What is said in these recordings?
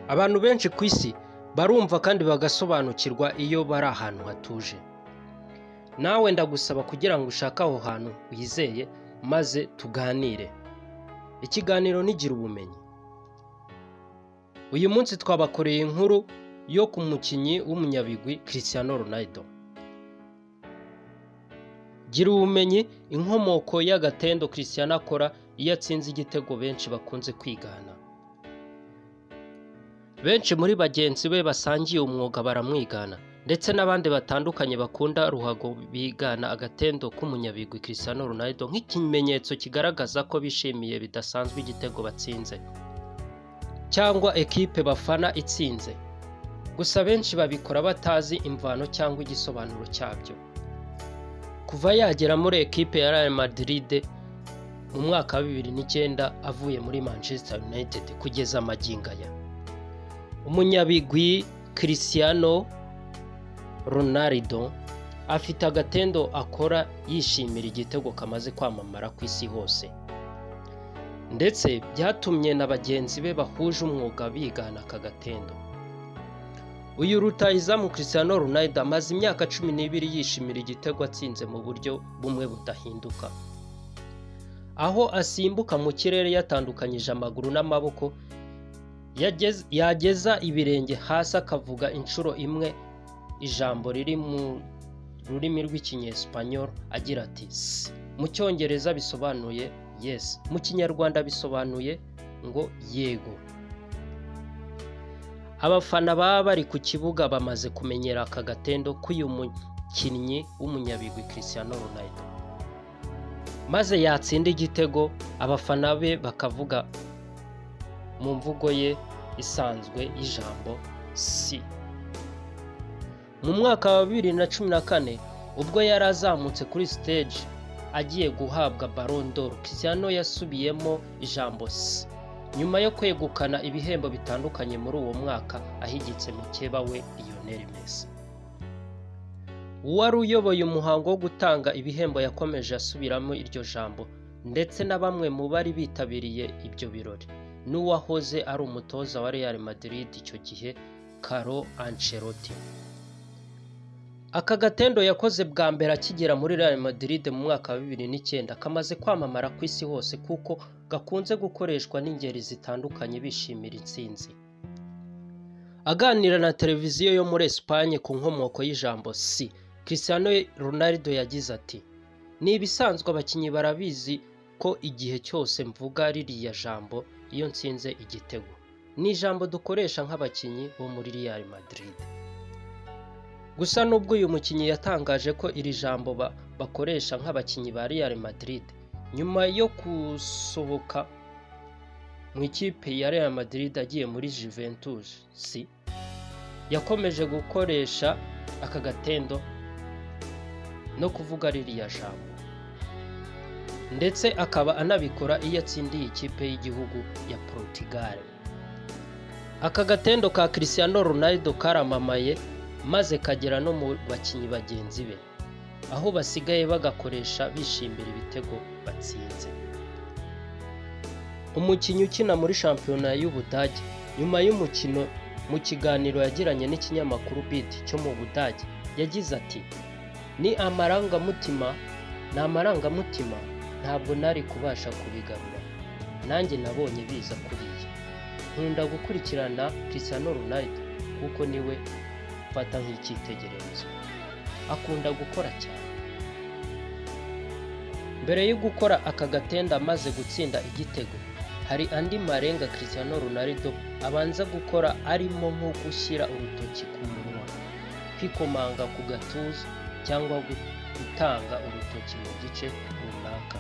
Abantu benshi ku isi barumva kandi bagasobanukirwa iyo bari ahantu hatuje. Nawe ndagusaba kugira ngo ushake aho hantu wizeye maze tuganire. Ikiganiro ni gira ubumenyi. Uyu munsi twabakoreye inkuru yo ku mukinnyi w'umunyabigwi Christiano Ronaldo. Gira ubumenyi, inkomoko y'Agatendo Christiano akora iyo atsinze igitego benshi bakunze kwigana. Benshi muri bagenzi be basangiye umwuga baramwigana, ndetse n'abandi batandukanye bakunda ruhago bigana Agatendo k'umunyabigwi Christiano Ronaldo nk'ikimenyetso kigaragaza ko bishimiye bidasanzwe igitego batsinze cyangwa ekipe bafana itsinze. Gusa benshi babikora batazi imvano cyangwa igisobanuro cyabyo. Kuva yagera muri ekipe ya Real Madrid mu mwaka wa 2009 avuye muri Manchester United kugeza amagingo aya, umunyabigwi Christiano Ronaldo afite agatendo akora yishimira igitego kamaze kwamamara ku isi hose, ndetse byatumye na bagenzi be bahuje umwuga bigana akagatendo. Uyu rutahizamu Christiano Ronaldo amaze imyaka 12 yishimira igitego atsinze mu buryo bumwe budahinduka, aho asimbuka mu kirere yatandukanyije amaguru n'amaboko, yageza ibirenge hasi akavuga inshuro imwe ijambo riri mu rurimi rw'ikinyespanyol agira ati si. Mu cyongereza bisobanuye yes, mu kinyarwanda bisobanuye ngo yego. Abafana baba bari ku kibuga bamaze kumenyera aka gatendo k'uyu mukinnyi w'umunyabigwi Christiano Ronaldo, maze yatsinda igitego abafana be bakavuga mu mvugo ye isanzwe y'ijambo si. Mu mwaka wa 2014 ubwo yari azamutse kuri stage agiye guhabwa Ballon d'Or, Christiano yasubiyemo ijambo si nyuma yo kwegukana ibihembo bitandukanye muri uwo mwaka ahigitse mukeba we Lionel Messi. Uwari uyoboye umuhango wo gutanga ibihembo yakomeje asubiramo iryo jambo, ndetse na bamwe mu bari bitabiriye ibyo birori n'uwahoze ari umutoza wa Real Madrid icyo gihe Carlo Ancelotti. Aka gatendo yakoze bwa mbere akigera muri Real Madrid mu mwaka wa 2009 kamaze kwamamara ku isi hose kuko gakunze gukoreshwa n'ingeri zitandukanye bishimira intsinzi. Aganira na televiziyo yo muri Espagne ku nkomoko y'ijambo si, Christiano Ronaldo yagize ati ni ibisanzwe abakinnyi barabizi ko igihe cyose mvuga ririya jambo iyo ntsinze igitego. Ni ijambo dukoresha nk'abakinnyi bo muri Real Madrid. Gusa nubwo uyu mukinnyi yatangaje ko iri jambo bakoresha nk'abakinnyi ba Real Madrid, nyuma yo gusohoka mu ikipe ya Real Madrid agiye muri Juventus, si yakomeje gukoresha aka gatendo no kuvuga ririya jambo, ndetse akaba anabikora iyo atsindiye ikipe y'igihugu ya Portugal. Aka gatendo ka Christiano Ronaldo karamamaye maze kagera no mu bakinnyi bagenzi be, aho basigaye bagakoresha bishimira ibitego batsinze. Umukinnyi ukina muri shampiyona y'Ubudage nyuma y'umukino mu kiganiro yagiranye n'ikinyamakuru Bild cyo mu Budage yagize ati ni amarangamutima ntabwo nari kubasha kubigarura, nanjye nabonye biza kuriya. Nkunda gukurikirana Christiano Ronaldo kuko niwe mfata nk'icyitegererezo, akunda gukora cyane. Mbere yo gukora aka gatenda amaze gutsinda igitego, hari andi marenga Christiano Ronaldo abanza gukora, arimo nko gushyira urutoki ku munwa, kwikomanga ku gatuza cyangwa gutanga urutoki mu gice runaka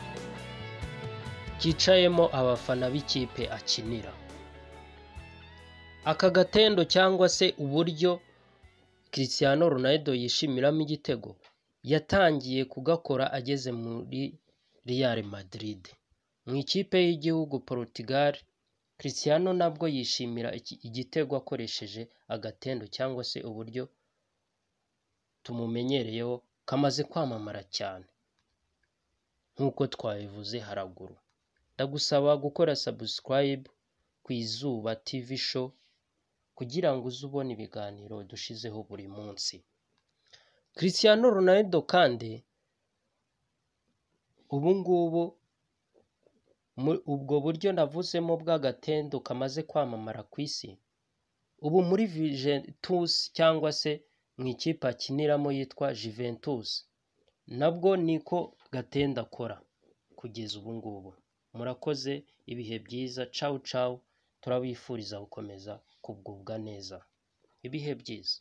cyicayemo abafana b'ikipe akinira. Aka gatendo cyangwa se uburyo Christiano Ronaldo yishimiramo igitego yatangiye kugakora ageze muri Real Madrid. Mu ikipe y'igihugu Portugal, Christiano nabwo yishimira igitego akoresheje agatendo cyangwa se uburyo tumumenyereyeho kamaze kwamamara cyane nk'uko twabivuze haraguru. Ndagusaba gukora subscribe ku Izuba TV show kugira ngo uze ubone ibiganiro dushizeho buri munsi. Christiano Ronaldo kandi ubu ngubu ubwo buryo navuzemo bw'agatendo kamaze kwamamara ku isi, ubu muri Juventus cyangwa se mu ikipe akiniramo yitwa Juventus, nabwo niko Gatendo akora kugeza ubu ngubu. Murakoze, ibihe byiza, ciao ciao, turabifuriza gukomeza kugubwa neza, ibihe byiza.